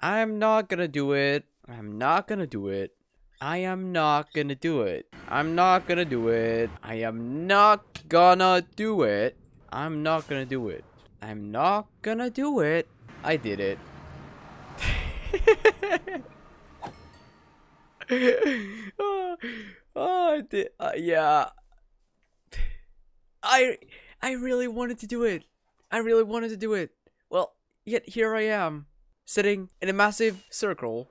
I'm not gonna do it. I'm not gonna do it. I am not gonna do it. I'm not gonna do it. I am not gonna do it. I'm not gonna do it. I'm not gonna do it. I did it. oh, I did. Yeah. I I really wanted to do it. I really wanted to do it. Well, yet here I am, sitting in a massive circle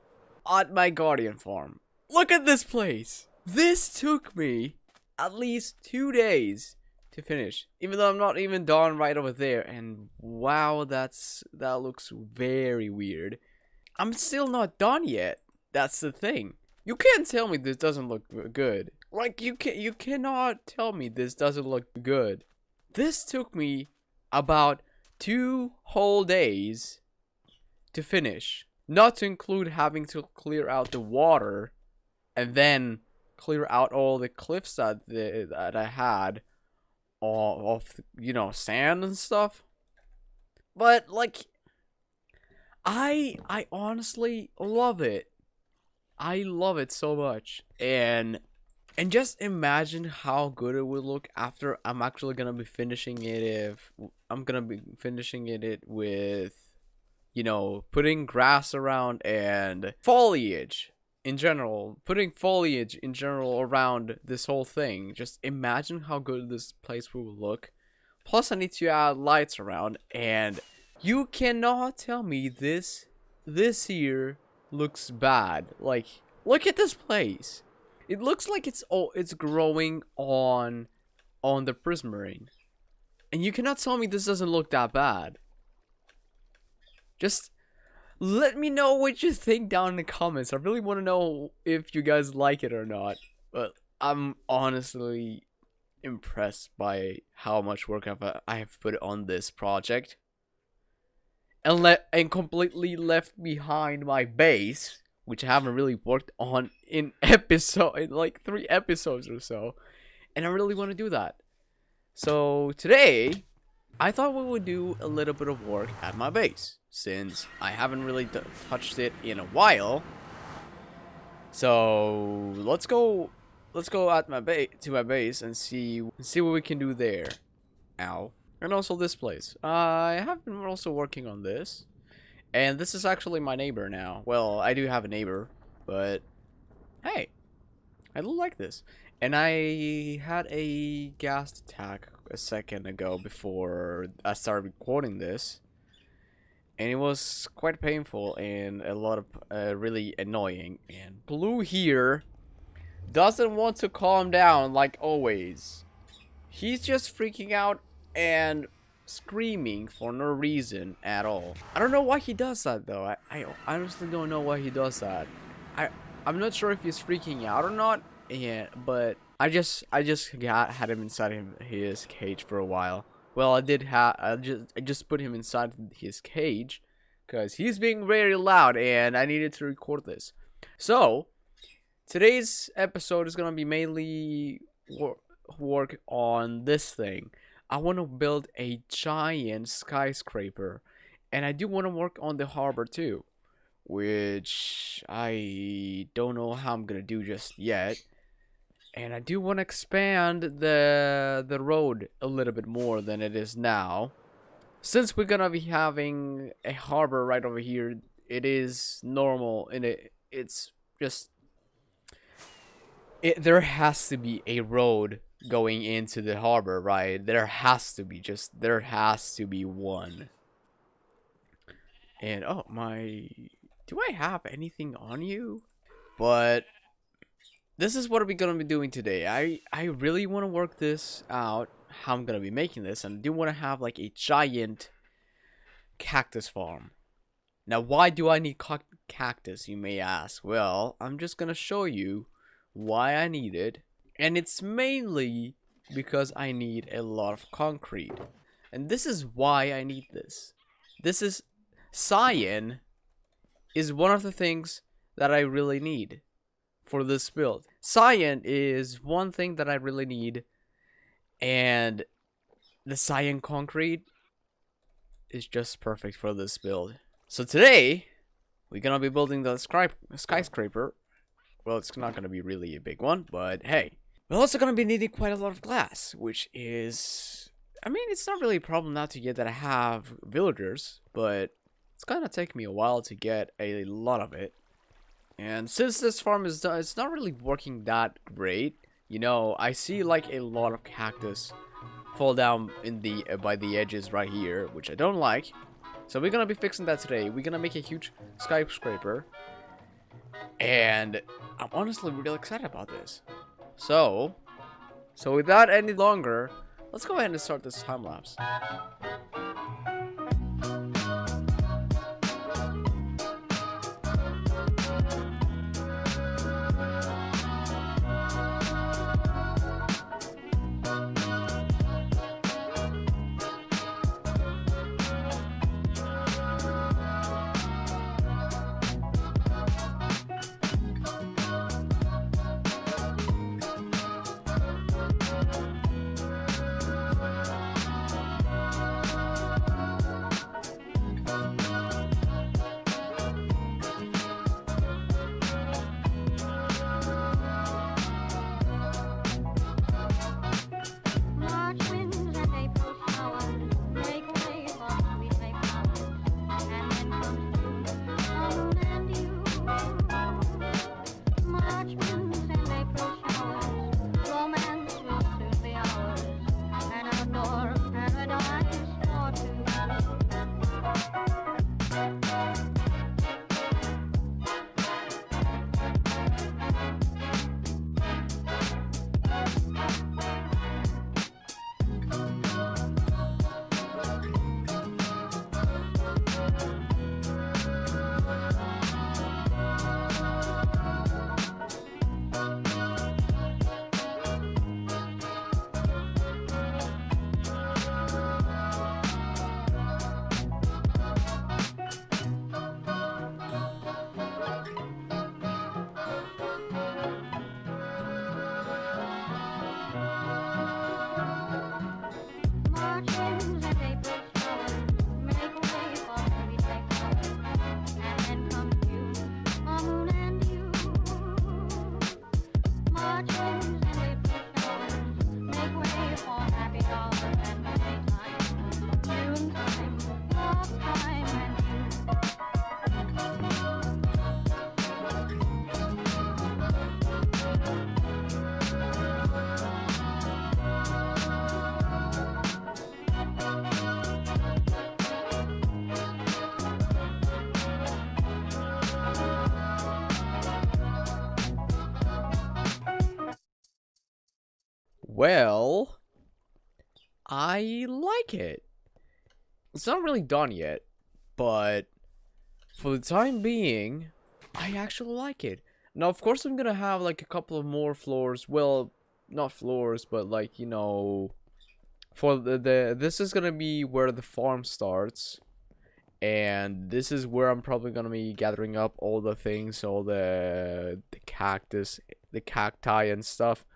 at my guardian farm. Look at this place. This took me at least 2 days to finish, even though I'm not even done right over there. And wow, that looks very weird. I'm still not done yet. That's the thing. You can't tell me this doesn't look good. Like you cannot tell me this doesn't look good. This took me about 2 whole days to finish. Not to include having to clear out the water and then clear out all the cliffs that I had of sand and stuff. But like I honestly love it. I love it so much. And just imagine how good it would look after I'm actually gonna be finishing it. If I'm gonna be finishing it with, putting grass around and foliage in general, putting foliage in general around this whole thing. Just imagine how good this place will look. Plus, I need to add lights around, and you cannot tell me this here looks bad. Like, look at this place. It looks like it's growing on the prismarine. And you cannot tell me this doesn't look that bad. Just let me know what you think down in the comments. I really want to know if you guys like it or not. But I'm honestly impressed by how much work I have put on this project. And completely left behind my base, which I haven't really worked on in like 3 episodes or so, and I really want to do that. So today, I thought we would do a little bit of work at my base, since I haven't really touched it in a while. So let's go at my base and see what we can do there. Ow. And also this place. I have been also working on this. And this is actually my neighbor now. Well, I do have a neighbor, but hey, I do like this. And I had a gas attack a second ago before I started recording this. And it was quite painful and a lot of really annoying. And Blue here doesn't want to calm down like always. He's just freaking out and screaming for no reason at all. I don't know why he does that though. I honestly don't know why he does that. I'm not sure if he's freaking out or not. Yeah, but I just had him inside his cage for a while. Well, I just put him inside his cage because he's being very loud and I needed to record this. So today's episode is gonna be mainly work on this thing. I want to build a giant skyscraper, and I do want to work on the harbor too, which I don't know how I'm gonna do just yet. And I do want to expand the road a little bit more than it is now. Since we're gonna be having a harbor right over here, it is normal and it's just there has to be a road going into the harbor, right? There has to be one. And oh my, do I have anything on you? But this is what we're gonna be doing today. I really want to work this out, how I'm gonna be making this, and I do want to have like a giant cactus farm. Now, why do I need cactus, you may ask? Well, I'm just gonna show you why I need it. And it's mainly because I need a lot of concrete. And this is why I need this. Cyan is one of the things that I really need for this build. Cyan is one thing that I really need. And the cyan concrete is just perfect for this build. So today, we're gonna be building the skyscraper. Well, it's not gonna be really a big one, but hey. We're also gonna be needing quite a lot of glass, which is... I mean, it's not really a problem now to get that I have villagers, but it's gonna take me a while to get a lot of it. And since this farm is done, it's not really working that great. You know, I see like a lot of cactus fall down in the by the edges right here, which I don't like. So we're gonna be fixing that today. We're gonna make a huge skyscraper, and I'm honestly really excited about this. So without any longer, let's go ahead and start this time lapse. Well, I like it. It's not really done yet, but for the time being, I actually like it. Now, of course, I'm gonna have like a couple of more floors. Well, not floors, but like, you know, for this is gonna be where the farm starts, and this is where I'm probably gonna be gathering up all the things, all the cactus, the cacti and stuff.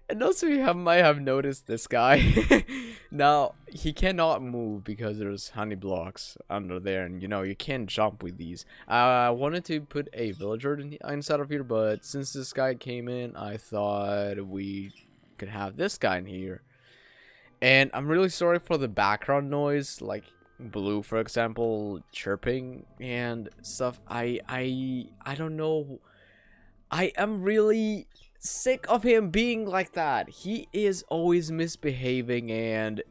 And also you might have noticed this guy. Now, he cannot move because there's honey blocks under there, and you know, you can't jump with these. I wanted to put a villager inside of here, but since this guy came in, I thought we could have this guy in here. And I'm really sorry for the background noise, like Blue, for example, chirping and stuff. I don't know. I am really sick of him being like that. He is always misbehaving and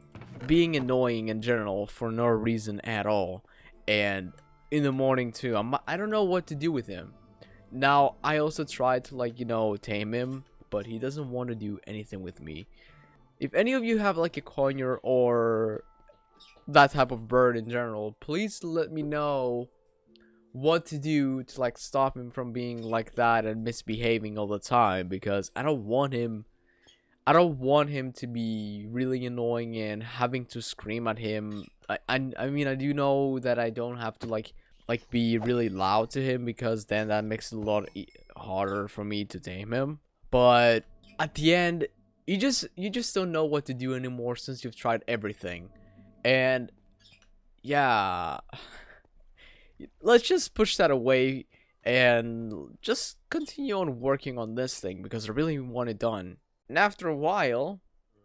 being annoying in general for no reason at all. And in the morning too. I don't know what to do with him. Now, I also tried to, like, you know, tame him, but he doesn't want to do anything with me. If any of you have like a conure or that type of bird in general, please let me know what to do to like stop him from being like that and misbehaving all the time, because I don't want him to be really annoying and having to scream at him. I mean, I do know that I don't have to like be really loud to him, because then that makes it a lot harder for me to tame him. But at the end, you just don't know what to do anymore since you've tried everything. And yeah, let's just push that away and just continue on working on this thing because I really want it done. And after a while,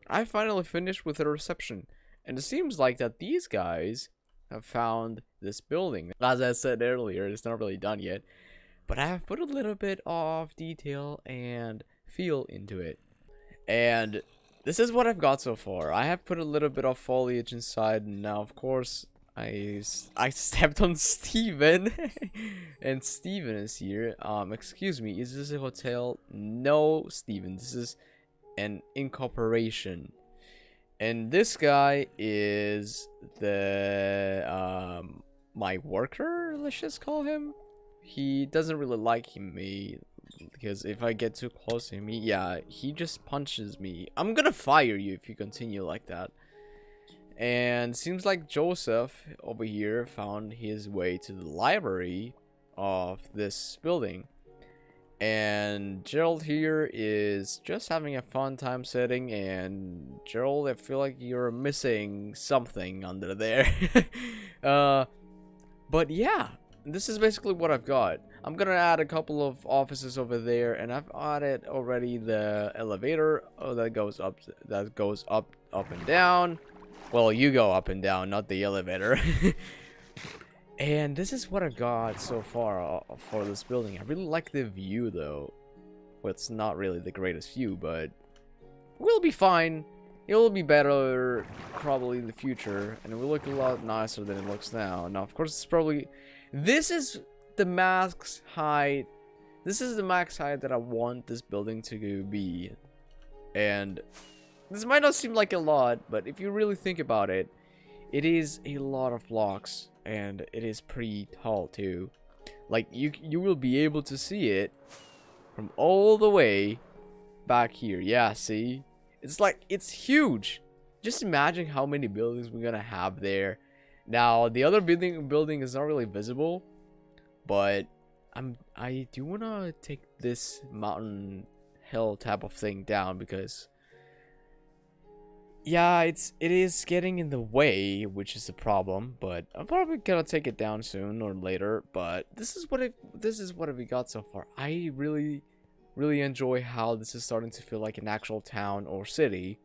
I finally finished with the reception. And it seems like that these guys have found this building. As I said earlier, it's not really done yet, but I have put a little bit of detail and feel into it. And this is what I've got so far. I have put a little bit of foliage inside, and now of course I stepped on Steven and Steven is here. Excuse me, is this a hotel? No, Steven, this is an incorporation. And this guy is the my worker, let's just call him. He doesn't really like me because if I get too close to him, he just punches me. I'm gonna fire you if you continue like that. And seems like Joseph over here found his way to the library of this building. And Gerald here is just having a fun time sitting. And Gerald, I feel like you're missing something under there. But yeah, this is basically what I've got. I'm gonna add a couple of offices over there, and I've added already the elevator that goes up and down. Well, you go up and down, not the elevator. And this is what I've got so far for this building. I really like the view, though. Well, it's not really the greatest view, but we'll be fine. It'll be better probably in the future, and it will look a lot nicer than it looks now. Now, of course, it's probably... This is the max height. This is the max height that I want this building to be. And this might not seem like a lot, but if you really think about it, it is a lot of blocks. And it is pretty tall too. Like you will be able to see it from all the way back here. Yeah, see? It's like it's huge. Just imagine how many buildings we're gonna have there. Now the other building is not really visible, but I do wanna take this mountain hill type of thing down because yeah, it is getting in the way, which is a problem, but I'm probably gonna take it down soon or later. But this is what we got so far. I really enjoy how this is starting to feel like an actual town or city,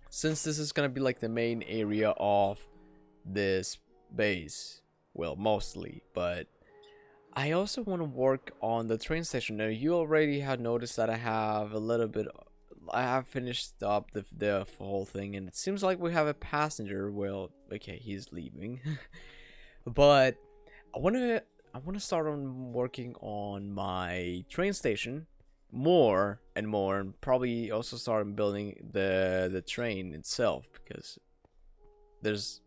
since this is gonna be like the main area of this base. Well, mostly, but I also want to work on the train station. Now, you already had noticed that I have finished up the whole thing, and it seems like we have a passenger. Well, okay, he's leaving. But I want to start on working on my train station more and more, and probably also start building the train itself, because there's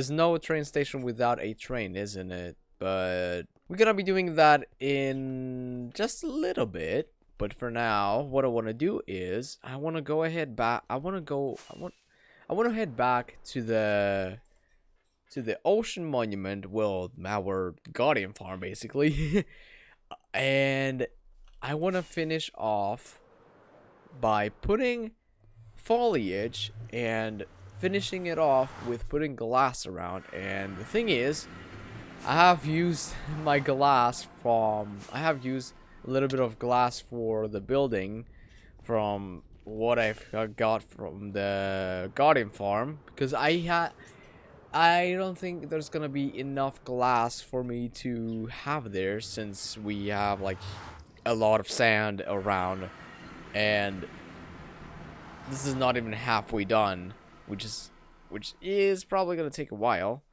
no train station without a train, isn't it? But we're gonna be doing that in just a little bit. But for now, what I want to do is I want to go ahead back. I want to head back to the ocean monument. Well, our guardian farm basically. And I want to finish off by putting foliage and finishing it off with putting glass around. And the thing is, I have used my glass from a little bit of glass for the building from what I've got from the Guardian farm, because I don't think there's gonna be enough glass for me to have there, since we have like a lot of sand around, and this is not even halfway done, which is probably gonna take a while.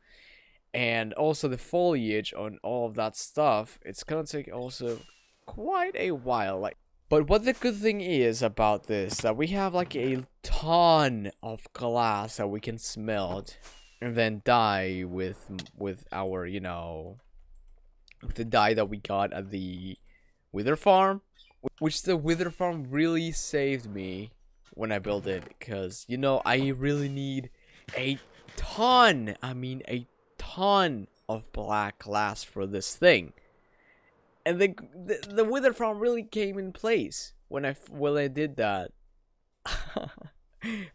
And also the foliage on all of that stuff, it's gonna take also quite a while. But what the good thing is about this, that we have like a ton of glass that we can smelt and then dye with our, with the dye that we got at the Wither farm, which the Wither farm really saved me when I built it, because I really need a ton of black glass for this thing. And the Wither farm really came in place when I did that.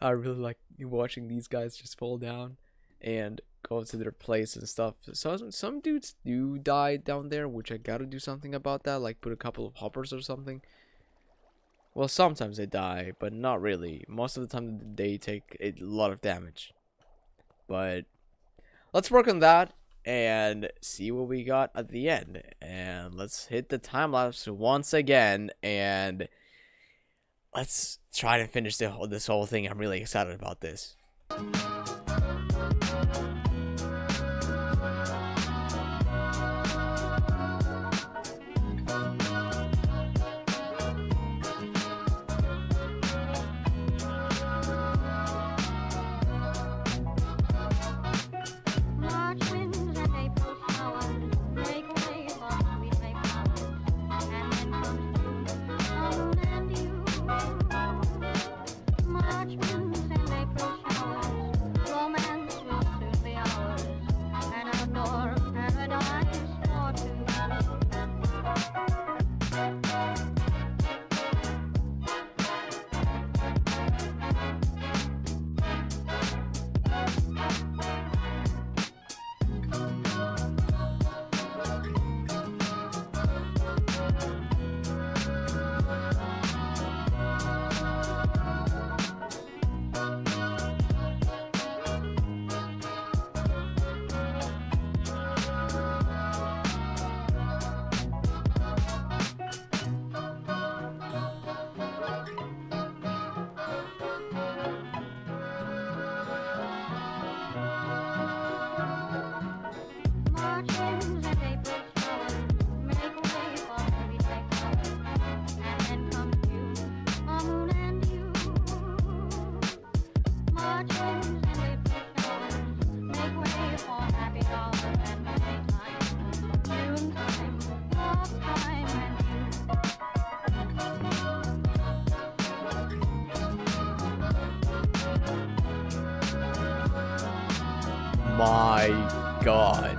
I really like watching these guys just fall down and go to their place and stuff. So some dudes do die down there, which I gotta do something about that, like put a couple of hoppers or something. Well, sometimes they die, but not really. Most of the time they take a lot of damage. But let's work on that and see what we got at the end. And let's hit the time lapse once again, and let's try to finish this whole thing. I'm really excited about this. My god.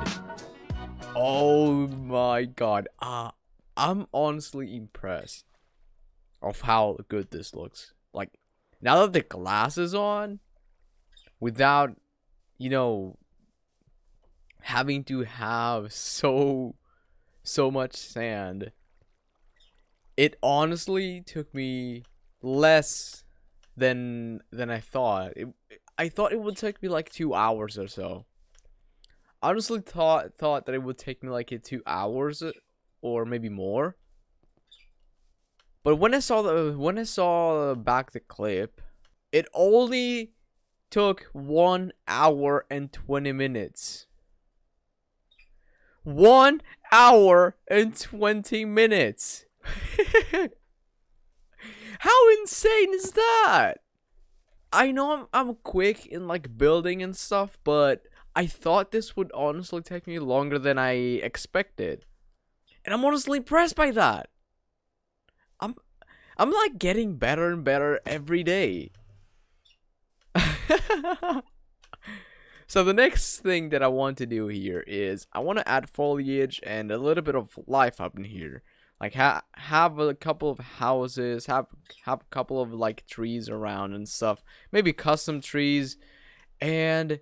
Oh my god. I'm honestly impressed of how good this looks. Like, now that the glass is on, without, you know, having to have so much sand, it honestly took me less than I thought. I thought it would take me like 2 hours or so. I honestly thought that it would take me like 2 hours or maybe more. But when I saw back the clip, it only took 1 hour and 20 minutes. 1 hour and 20 minutes. How insane is that? I know I'm quick in like building and stuff, but I thought this would honestly take me longer than I expected. And I'm honestly impressed by that. I'm like getting better and better every day. So the next thing that I want to do here is I want to add foliage and a little bit of life up in here. Like have a couple of houses, have a couple of like trees around and stuff. Maybe custom trees, and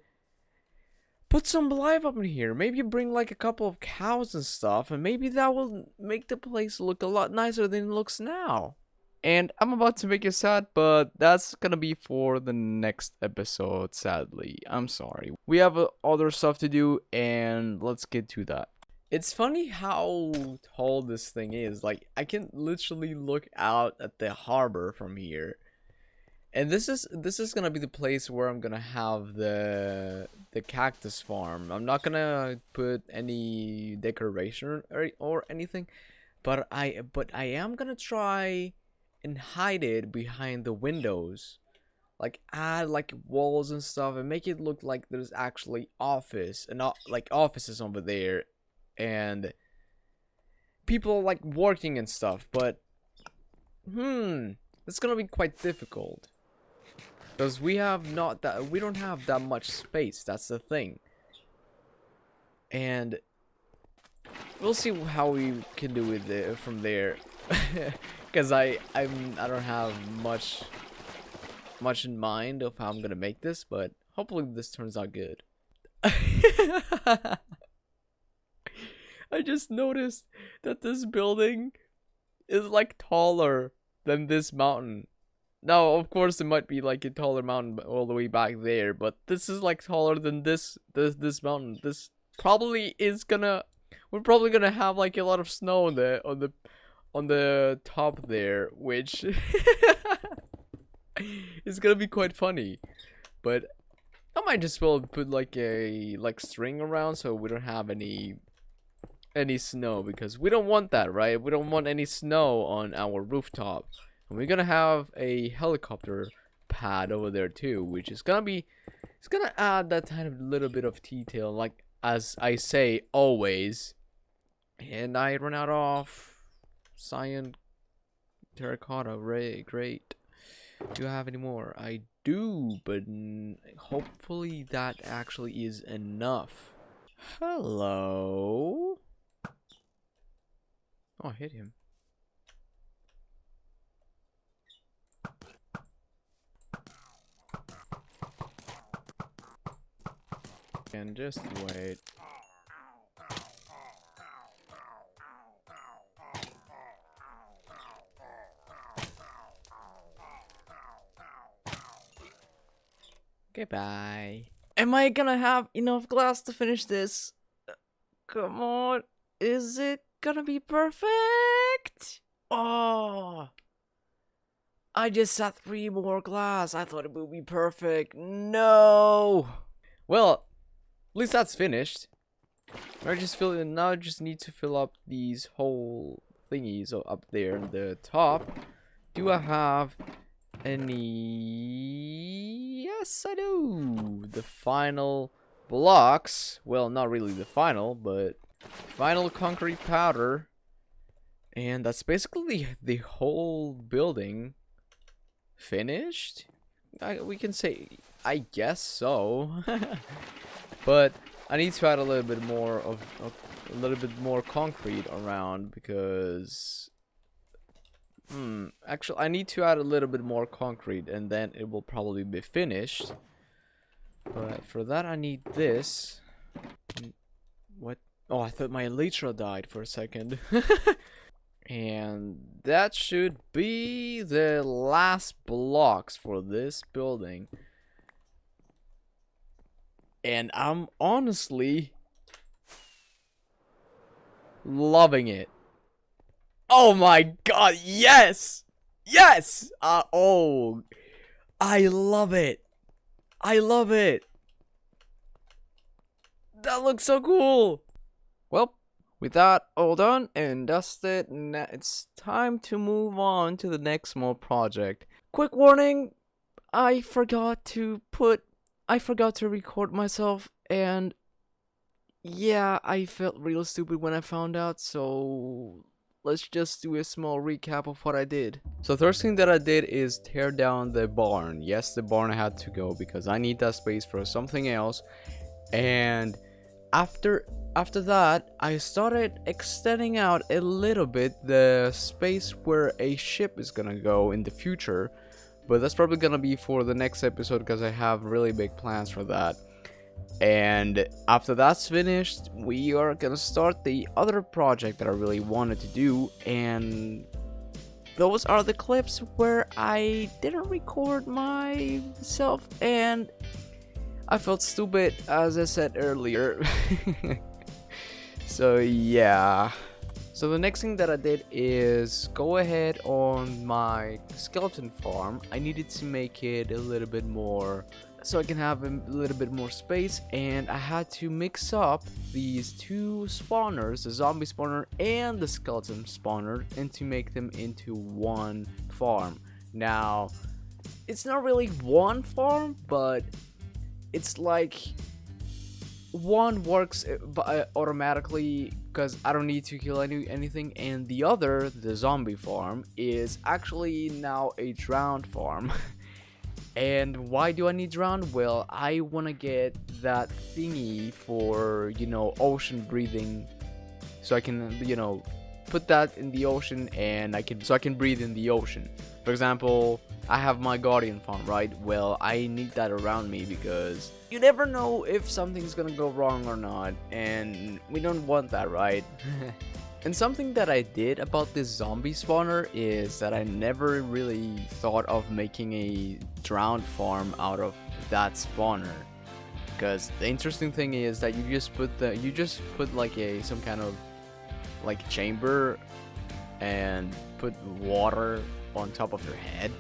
put some life up in here. Maybe bring like a couple of cows and stuff, and maybe that will make the place look a lot nicer than it looks now. And I'm about to make you sad, but that's gonna be for the next episode, sadly. I'm sorry. We have other stuff to do, and let's get to that. It's funny how tall this thing is. Like, I can literally look out at the harbor from here. And this is gonna be the place where I'm gonna have the cactus farm. I'm not gonna put any decoration or anything, but I am gonna try and hide it behind the windows. Like add like walls and stuff and make it look like there's actually offices over there. And people like working and stuff, but it's gonna be quite difficult because we don't have that much space. That's the thing, and we'll see how we can do it from there. Because I don't have much in mind of how I'm gonna make this, but hopefully this turns out good. I just noticed that this building is like taller than this mountain. Now, of course, it might be like a taller mountain all the way back there, but this is like taller than this mountain. This probably is gonna, we're probably gonna have like a lot of snow on the top there, which is gonna be quite funny. But I might just well put like a string around so we don't have any snow, because we don't want that, right? We don't want any snow on our rooftop. And we're gonna have a helicopter pad over there too, which is gonna be, it's gonna add that kind of little bit of detail, like as I say always. And I run out of cyan terracotta. Great. Do you have any more? I do, but hopefully that actually is enough. Hello. Oh, I hit him. And just wait. Goodbye. Am I gonna have enough glass to finish this? Come on. Is it gonna be perfect? Oh. I just had 3 more glass. I thought it would be perfect. No. Well, at least that's finished. I just now I just need to fill up these whole thingies up there in the top. Do I have any? Yes, I do. The final blocks. Well, not really the final, but final concrete powder. And that's basically the whole building finished. We can say, I guess so. But I need to add a little bit more of a little bit more concrete around, because actually I need to add a little bit more concrete and then it will probably be finished. But for that I need this. What? Oh, I thought my elytra died for a second. And that should be the last blocks for this building. And I'm honestly loving it. Oh my god, yes! Yes! Oh, I love it. I love it. That looks so cool. Well, with that all done and dusted, now it's time to move on to the next small project. Quick warning, I forgot to record myself, and yeah, I felt real stupid when I found out, so let's just do a small recap of what I did. So the first thing that I did is tear down the barn. Yes, the barn had to go because I need that space for something else. And after that, I started extending out a little bit the space where a ship is gonna go in the future. But that's probably gonna be for the next episode because I have really big plans for that. And after that's finished, we are gonna start the other project that I really wanted to do, and those are the clips where I didn't record myself and I felt stupid, as I said earlier. So yeah. So the next thing that I did is go ahead on my skeleton farm. I needed to make it a little bit more, so I can have a little bit more space, and I had to mix up these two spawners, the zombie spawner and the skeleton spawner, and to make them into one farm. Now, it's not really one farm, but it's like one works automatically because I don't need to kill anything, and the other, the zombie farm, is actually now a drowned farm. And why do I need drowned? Well, I want to get that thingy for, you know, ocean breathing, so I can, you know, put that in the ocean, and I can breathe in the ocean. For example, I have my guardian farm, right? Well, I need that around me because you never know if something's gonna go wrong or not, and we don't want that, right? And something that I did about this zombie spawner is that I never really thought of making a drowned farm out of that spawner. Because the interesting thing is that you just put like some kind of like chamber and put water on top of their head,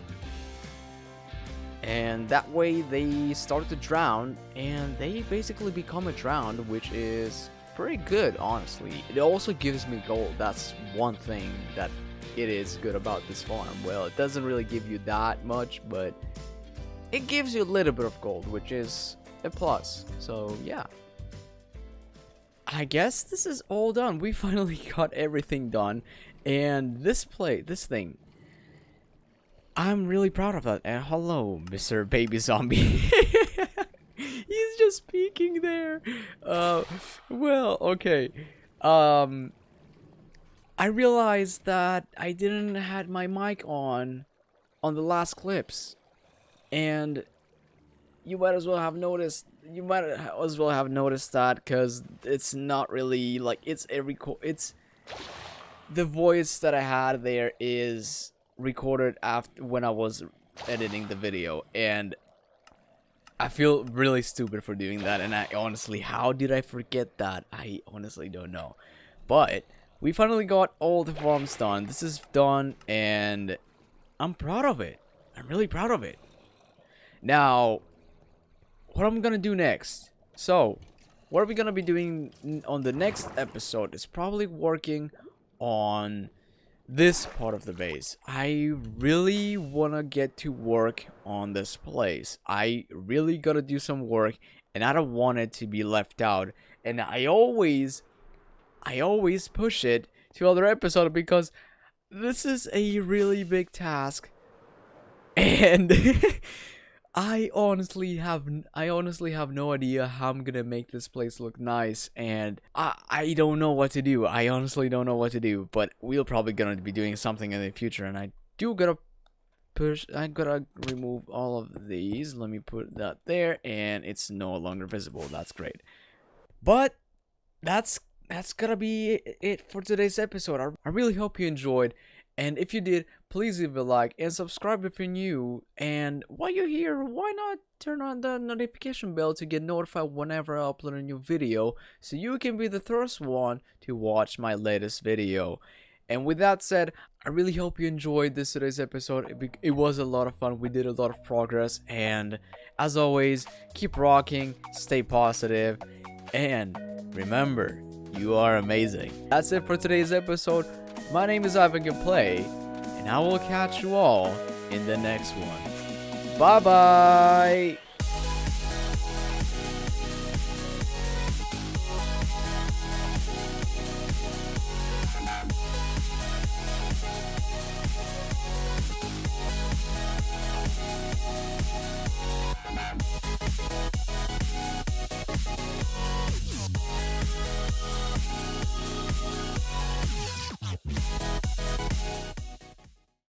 and that way they start to drown and they basically become a drowned, which is pretty good, honestly. It also gives me gold. That's one thing that it is good about this farm. Well, it doesn't really give you that much, but it gives you a little bit of gold, which is a plus. So yeah, I guess this is all done. We finally got everything done, and this thing, I'm really proud of that. And hello, Mr. Baby Zombie. He's just peeking there. Well, okay. I realized that I didn't had my mic on the last clips, and you might as well have noticed. You might as well have noticed that, because it's not really like it's the voice that I had there is recorded after when I was editing the video, and I feel really stupid for doing that. And I honestly, how did I forget that? I honestly don't know. But we finally got all the farms done. This is done, and I'm proud of it. I'm really proud of it. Now, what I'm gonna do next? So, what are we gonna be doing on the next episode? Is probably working on this part of the base. I really wanna get to work on this place. I really gotta do some work, and I don't want it to be left out. And I always push it to other episodes because this is a really big task, and I honestly have no idea how I'm gonna make this place look nice, and I don't know what to do. I honestly don't know what to do, but we're probably gonna be doing something in the future, and I gotta remove all of these. Let me put that there, and it's no longer visible. That's great. But that's gonna be it for today's episode. I really hope you enjoyed. And if you did, please leave a like and subscribe if you're new. And while you're here, why not turn on the notification bell to get notified whenever I upload a new video, so you can be the first one to watch my latest video. And with that said, I really hope you enjoyed today's episode. It was a lot of fun. We did a lot of progress. And as always, keep rocking, stay positive, and remember, you are amazing. That's it for today's episode. My name is Ivan Gameplay, and I will catch you all in the next one. Bye bye!